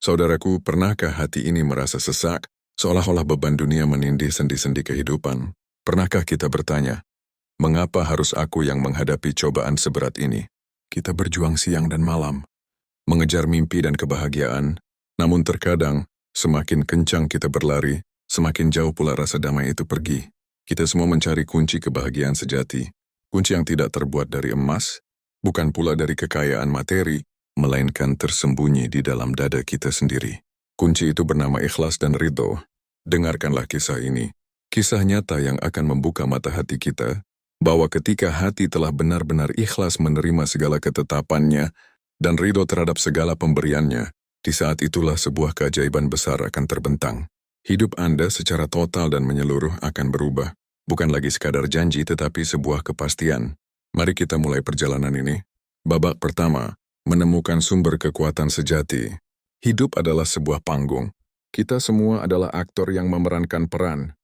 Saudaraku, pernahkah hati ini merasa sesak, seolah-olah beban dunia menindih sendi-sendi kehidupan? Pernahkah kita bertanya, mengapa harus aku yang menghadapi cobaan seberat ini? Kita berjuang siang dan malam, mengejar mimpi dan kebahagiaan, namun terkadang, semakin kencang kita berlari, semakin jauh pula rasa damai itu pergi. Kita semua mencari kunci kebahagiaan sejati, kunci yang tidak terbuat dari emas, bukan pula dari kekayaan materi, melainkan tersembunyi di dalam dada kita sendiri. Kunci itu bernama ikhlas dan ridho. Dengarkanlah kisah ini. Kisah nyata yang akan membuka mata hati kita, bahwa ketika hati telah benar-benar ikhlas menerima segala ketetapannya dan ridho terhadap segala pemberiannya, di saat itulah sebuah keajaiban besar akan terbentang. Hidup Anda secara total dan menyeluruh akan berubah. Bukan lagi sekadar janji tetapi sebuah kepastian. Mari kita mulai perjalanan ini. Babak pertama, menemukan sumber kekuatan sejati. Hidup adalah sebuah panggung. Kita semua adalah aktor yang memerankan peran,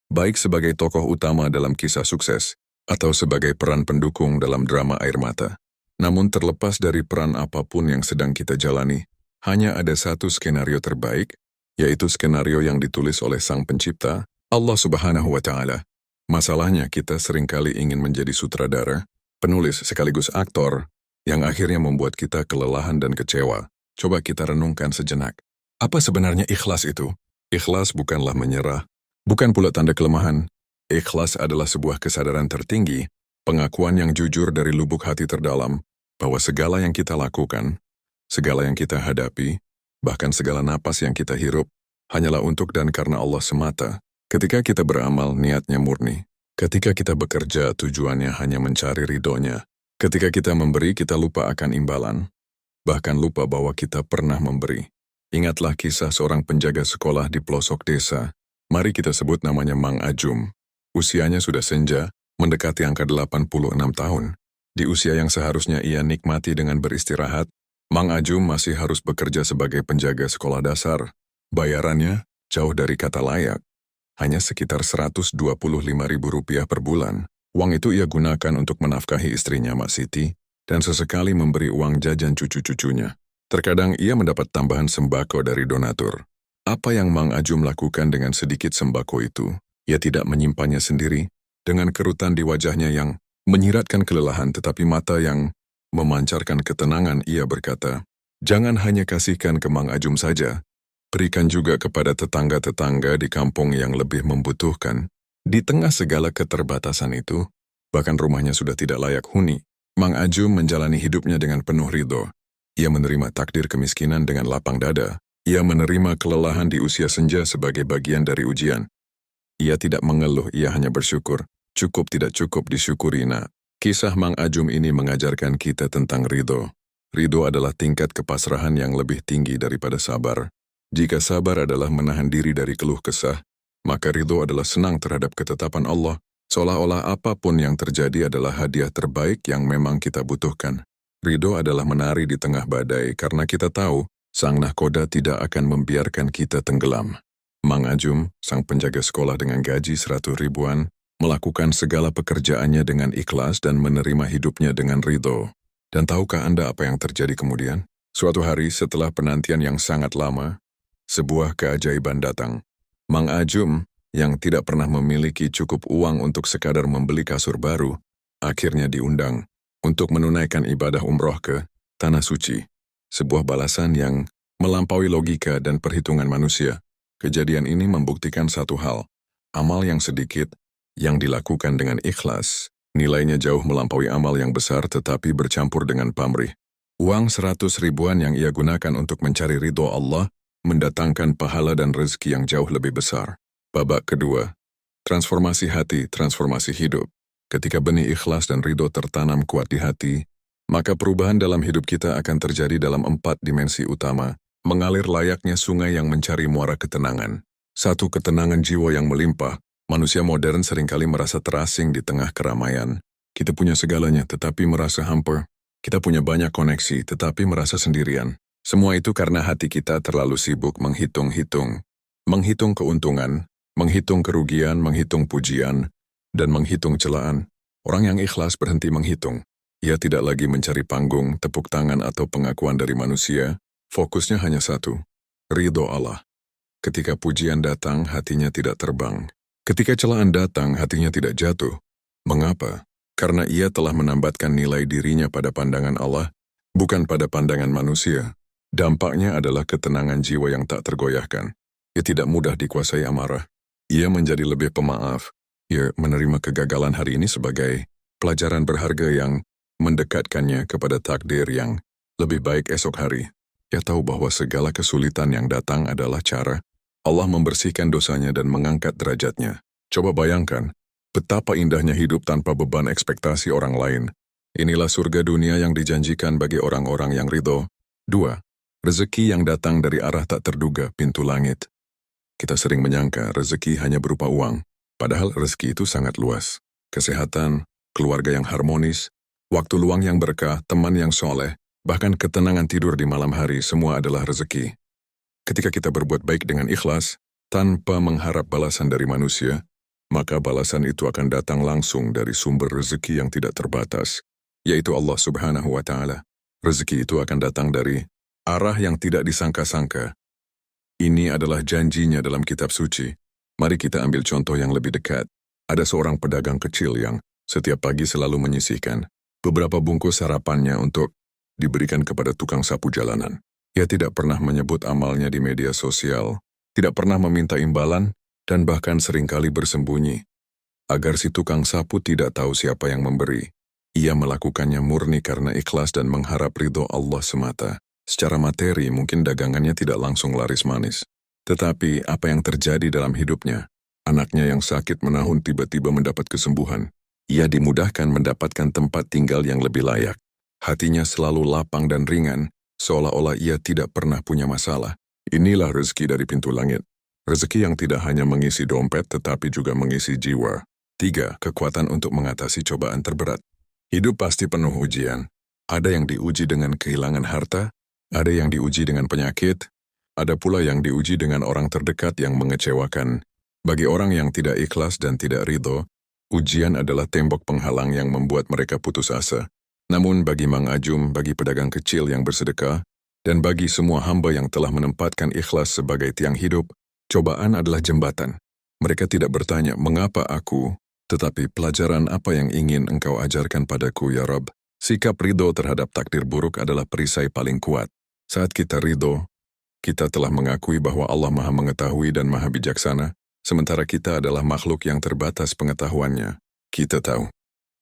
baik sebagai tokoh utama dalam kisah sukses, atau sebagai peran pendukung dalam drama air mata. Namun terlepas dari peran apapun yang sedang kita jalani, hanya ada satu skenario terbaik, yaitu skenario yang ditulis oleh Sang Pencipta, Allah Subhanahu wa Ta'ala. Masalahnya kita seringkali ingin menjadi sutradara, penulis sekaligus aktor, yang akhirnya membuat kita kelelahan dan kecewa. Coba kita renungkan sejenak. Apa sebenarnya ikhlas itu? Ikhlas bukanlah menyerah, bukan pula tanda kelemahan. Ikhlas adalah sebuah kesadaran tertinggi, pengakuan yang jujur dari lubuk hati terdalam, bahwa segala yang kita lakukan, segala yang kita hadapi, bahkan segala napas yang kita hirup, hanyalah untuk dan karena Allah semata. Ketika kita beramal, niatnya murni. Ketika kita bekerja, tujuannya hanya mencari ridhonya. Ketika kita memberi, kita lupa akan imbalan. Bahkan lupa bahwa kita pernah memberi. Ingatlah kisah seorang penjaga sekolah di pelosok desa. Mari kita sebut namanya Mang Ajum. Usianya sudah senja, mendekati angka 86 tahun. Di usia yang seharusnya ia nikmati dengan beristirahat, Mang Ajum masih harus bekerja sebagai penjaga sekolah dasar. Bayarannya jauh dari kata layak. Hanya sekitar Rp125.000 per bulan. Uang itu ia gunakan untuk menafkahi istrinya Mak Siti, dan sesekali memberi uang jajan cucu-cucunya. Terkadang ia mendapat tambahan sembako dari donatur. Apa yang Mang Ajum lakukan dengan sedikit sembako itu? Ia tidak menyimpannya sendiri, dengan kerutan di wajahnya yang menyiratkan kelelahan tetapi mata yang memancarkan ketenangan, ia berkata, "Jangan hanya kasihkan ke Mang Ajum saja, berikan juga kepada tetangga-tetangga di kampung yang lebih membutuhkan." Di tengah segala keterbatasan itu, bahkan rumahnya sudah tidak layak huni, Mang Ajum menjalani hidupnya dengan penuh ridho. Ia menerima takdir kemiskinan dengan lapang dada. Ia menerima kelelahan di usia senja sebagai bagian dari ujian. Ia tidak mengeluh, ia hanya bersyukur. Cukup tidak cukup disyukuri, nak. Kisah Mang Ajum ini mengajarkan kita tentang ridho. Ridho adalah tingkat kepasrahan yang lebih tinggi daripada sabar. Jika sabar adalah menahan diri dari keluh kesah, maka ridho adalah senang terhadap ketetapan Allah, seolah-olah apapun yang terjadi adalah hadiah terbaik yang memang kita butuhkan. Ridho adalah menari di tengah badai karena kita tahu Sang Nahkoda tidak akan membiarkan kita tenggelam. Mang Ajum, sang penjaga sekolah dengan gaji 100 ribuan, melakukan segala pekerjaannya dengan ikhlas dan menerima hidupnya dengan ridho. Dan tahukah Anda apa yang terjadi kemudian? Suatu hari setelah penantian yang sangat lama, sebuah keajaiban datang. Mang Ajum, yang tidak pernah memiliki cukup uang untuk sekadar membeli kasur baru, akhirnya diundang untuk menunaikan ibadah umroh ke Tanah Suci. Sebuah balasan yang melampaui logika dan perhitungan manusia. Kejadian ini membuktikan satu hal. Amal yang sedikit, yang dilakukan dengan ikhlas, nilainya jauh melampaui amal yang besar tetapi bercampur dengan pamrih. Uang 100 ribuan yang ia gunakan untuk mencari ridho Allah, mendatangkan pahala dan rezeki yang jauh lebih besar. Babak kedua, transformasi hati, transformasi hidup. Ketika benih ikhlas dan ridho tertanam kuat di hati, maka perubahan dalam hidup kita akan terjadi dalam 4 dimensi utama, mengalir layaknya sungai yang mencari muara ketenangan. Satu, ketenangan jiwa yang melimpah. Manusia modern seringkali merasa terasing di tengah keramaian. Kita punya segalanya tetapi merasa hampa. Kita punya banyak koneksi tetapi merasa sendirian. Semua itu karena hati kita terlalu sibuk menghitung-hitung. Menghitung keuntungan, menghitung kerugian, menghitung pujian, dan menghitung celaan. Orang yang ikhlas berhenti menghitung. Ia tidak lagi mencari panggung, tepuk tangan atau pengakuan dari manusia. Fokusnya hanya satu. Ridho Allah. Ketika pujian datang, hatinya tidak terbang. Ketika celaan datang, hatinya tidak jatuh. Mengapa? Karena ia telah menambatkan nilai dirinya pada pandangan Allah, bukan pada pandangan manusia. Dampaknya adalah ketenangan jiwa yang tak tergoyahkan. Ia tidak mudah dikuasai amarah. Ia menjadi lebih pemaaf. Ia menerima kegagalan hari ini sebagai pelajaran berharga yang mendekatkannya kepada takdir yang lebih baik esok hari. Ia tahu bahwa segala kesulitan yang datang adalah cara Allah membersihkan dosanya dan mengangkat derajatnya. Coba bayangkan, betapa indahnya hidup tanpa beban ekspektasi orang lain. Inilah surga dunia yang dijanjikan bagi orang-orang yang ridho. 2. Rezeki yang datang dari arah tak terduga, pintu langit. Kita sering menyangka rezeki hanya berupa uang, padahal rezeki itu sangat luas. Kesehatan, keluarga yang harmonis, waktu luang yang berkah, teman yang soleh, bahkan ketenangan tidur di malam hari, semua adalah rezeki. Ketika kita berbuat baik dengan ikhlas, tanpa mengharap balasan dari manusia, maka balasan itu akan datang langsung dari sumber rezeki yang tidak terbatas, yaitu Allah Subhanahu wa Ta'ala. Rezeki itu akan datang dari arah yang tidak disangka-sangka. Ini adalah janjinya dalam kitab suci. Mari kita ambil contoh yang lebih dekat. Ada seorang pedagang kecil yang setiap pagi selalu menyisihkan beberapa bungkus sarapannya untuk diberikan kepada tukang sapu jalanan. Ia tidak pernah menyebut amalnya di media sosial, tidak pernah meminta imbalan, dan bahkan seringkali bersembunyi. Agar si tukang sapu tidak tahu siapa yang memberi, ia melakukannya murni karena ikhlas dan mengharap ridho Allah semata. Secara materi mungkin dagangannya tidak langsung laris manis. Tetapi apa yang terjadi dalam hidupnya? Anaknya yang sakit menahun tiba-tiba mendapat kesembuhan. Ia dimudahkan mendapatkan tempat tinggal yang lebih layak. Hatinya selalu lapang dan ringan, seolah-olah ia tidak pernah punya masalah. Inilah rezeki dari pintu langit. Rezeki yang tidak hanya mengisi dompet tetapi juga mengisi jiwa. 3. Kekuatan untuk mengatasi cobaan terberat. Hidup pasti penuh ujian. Ada yang diuji dengan kehilangan harta, ada yang diuji dengan penyakit, ada pula yang diuji dengan orang terdekat yang mengecewakan. Bagi orang yang tidak ikhlas dan tidak ridho, ujian adalah tembok penghalang yang membuat mereka putus asa. Namun bagi Mang Ajum, bagi pedagang kecil yang bersedekah, dan bagi semua hamba yang telah menempatkan ikhlas sebagai tiang hidup, cobaan adalah jembatan. Mereka tidak bertanya, mengapa aku? Tetapi pelajaran apa yang ingin engkau ajarkan padaku, ya Rabb? Sikap ridho terhadap takdir buruk adalah perisai paling kuat. Saat kita ridho, kita telah mengakui bahwa Allah Maha Mengetahui dan Maha Bijaksana, sementara kita adalah makhluk yang terbatas pengetahuannya. Kita tahu,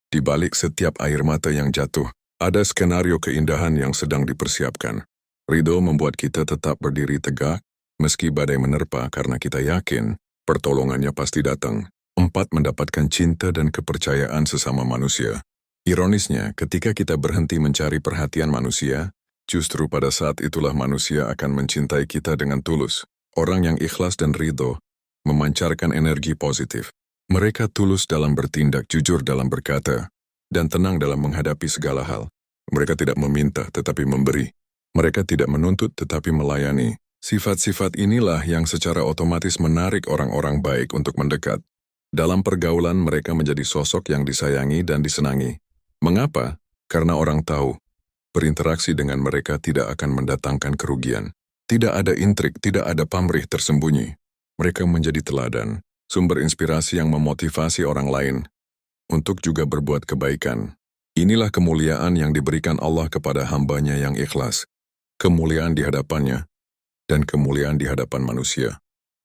di balik setiap air mata yang jatuh, ada skenario keindahan yang sedang dipersiapkan. Ridho membuat kita tetap berdiri tegak, meski badai menerpa karena kita yakin pertolongannya pasti datang. 4. Mendapatkan cinta dan kepercayaan sesama manusia. Ironisnya, ketika kita berhenti mencari perhatian manusia, justru pada saat itulah manusia akan mencintai kita dengan tulus. Orang yang ikhlas dan ridho memancarkan energi positif. Mereka tulus dalam bertindak, jujur dalam berkata, dan tenang dalam menghadapi segala hal. Mereka tidak meminta tetapi memberi. Mereka tidak menuntut tetapi melayani. Sifat-sifat inilah yang secara otomatis menarik orang-orang baik untuk mendekat. Dalam pergaulan mereka menjadi sosok yang disayangi dan disenangi. Mengapa? Karena orang tahu, berinteraksi dengan mereka tidak akan mendatangkan kerugian. Tidak ada intrik, tidak ada pamrih tersembunyi. Mereka menjadi teladan, sumber inspirasi yang memotivasi orang lain untuk juga berbuat kebaikan. Inilah kemuliaan yang diberikan Allah kepada hambanya yang ikhlas. Kemuliaan di hadapannya dan kemuliaan di hadapan manusia.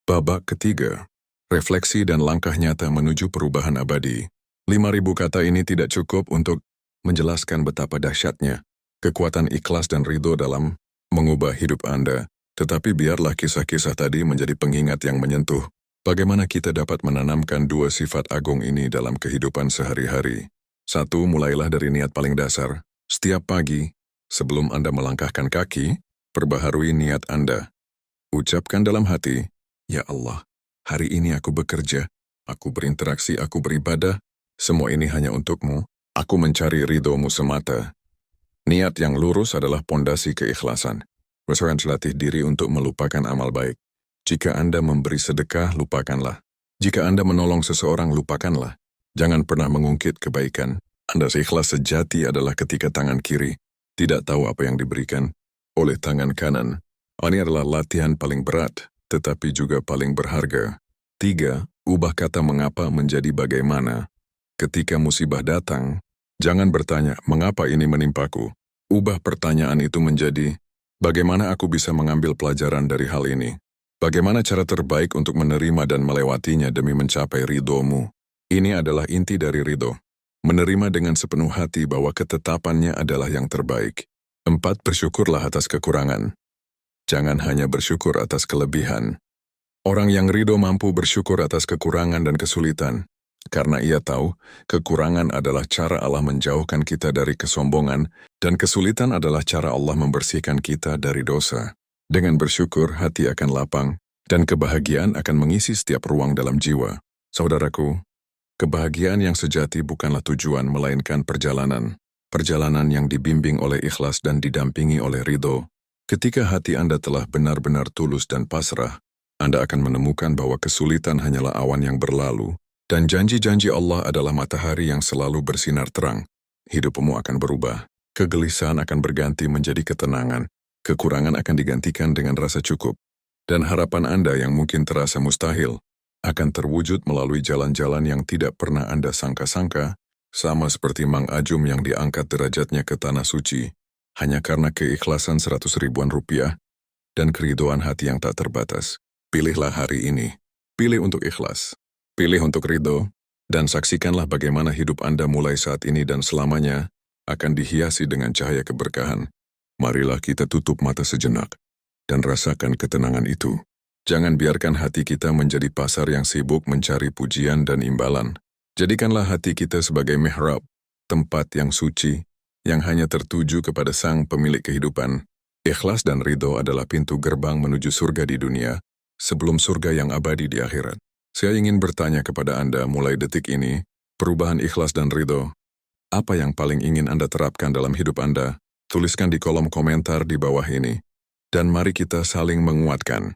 Babak ketiga, refleksi dan langkah nyata menuju perubahan abadi. 5.000 kata ini tidak cukup untuk menjelaskan betapa dahsyatnya kekuatan ikhlas dan ridho dalam mengubah hidup Anda. Tetapi biarlah kisah-kisah tadi menjadi pengingat yang menyentuh. Bagaimana kita dapat menanamkan 2 sifat agung ini dalam kehidupan sehari-hari. 1. Mulailah dari niat paling dasar. Setiap pagi, sebelum Anda melangkahkan kaki, perbaharui niat Anda. Ucapkan dalam hati, ya Allah, hari ini aku bekerja, aku berinteraksi, aku beribadah, semua ini hanya untukmu, aku mencari ridhomu semata. Niat yang lurus adalah pondasi keikhlasan. Berseran latih diri untuk melupakan amal baik. Jika Anda memberi sedekah, lupakanlah. Jika Anda menolong seseorang, lupakanlah. Jangan pernah mengungkit kebaikan. Anda ikhlas sejati adalah ketika tangan kiri tidak tahu apa yang diberikan oleh tangan kanan. Ini adalah latihan paling berat, tetapi juga paling berharga. 3. Ubah kata mengapa menjadi bagaimana. Ketika musibah datang, jangan bertanya, mengapa ini menimpaku? Ubah pertanyaan itu menjadi, bagaimana aku bisa mengambil pelajaran dari hal ini? Bagaimana cara terbaik untuk menerima dan melewatinya demi mencapai ridho-Mu? Ini adalah inti dari ridho. Menerima dengan sepenuh hati bahwa ketetapannya adalah yang terbaik. 4. Bersyukurlah atas kekurangan. Jangan hanya bersyukur atas kelebihan. Orang yang ridho mampu bersyukur atas kekurangan dan kesulitan, karena ia tahu kekurangan adalah cara Allah menjauhkan kita dari kesombongan, dan kesulitan adalah cara Allah membersihkan kita dari dosa. Dengan bersyukur, hati akan lapang, dan kebahagiaan akan mengisi setiap ruang dalam jiwa. Saudaraku, kebahagiaan yang sejati bukanlah tujuan melainkan perjalanan. Perjalanan yang dibimbing oleh ikhlas dan didampingi oleh ridho. Ketika hati Anda telah benar-benar tulus dan pasrah, Anda akan menemukan bahwa kesulitan hanyalah awan yang berlalu, dan janji-janji Allah adalah matahari yang selalu bersinar terang. Hidupmu akan berubah. Kegelisahan akan berganti menjadi ketenangan. Kekurangan akan digantikan dengan rasa cukup. Dan harapan Anda yang mungkin terasa mustahil, akan terwujud melalui jalan-jalan yang tidak pernah Anda sangka-sangka, sama seperti Mang Ajum yang diangkat derajatnya ke tanah suci, hanya karena keikhlasan 100 ribuan rupiah, dan keridhoan hati yang tak terbatas. Pilihlah hari ini. Pilih untuk ikhlas. Pilih untuk ridho, dan saksikanlah bagaimana hidup Anda mulai saat ini dan selamanya akan dihiasi dengan cahaya keberkahan. Marilah kita tutup mata sejenak dan rasakan ketenangan itu. Jangan biarkan hati kita menjadi pasar yang sibuk mencari pujian dan imbalan. Jadikanlah hati kita sebagai mihrab, tempat yang suci, yang hanya tertuju kepada Sang Pemilik kehidupan. Ikhlas dan ridho adalah pintu gerbang menuju surga di dunia, sebelum surga yang abadi di akhirat. Saya ingin bertanya kepada Anda mulai detik ini, perubahan ikhlas dan ridho, apa yang paling ingin Anda terapkan dalam hidup Anda? Tuliskan di kolom komentar di bawah ini. Dan mari kita saling menguatkan.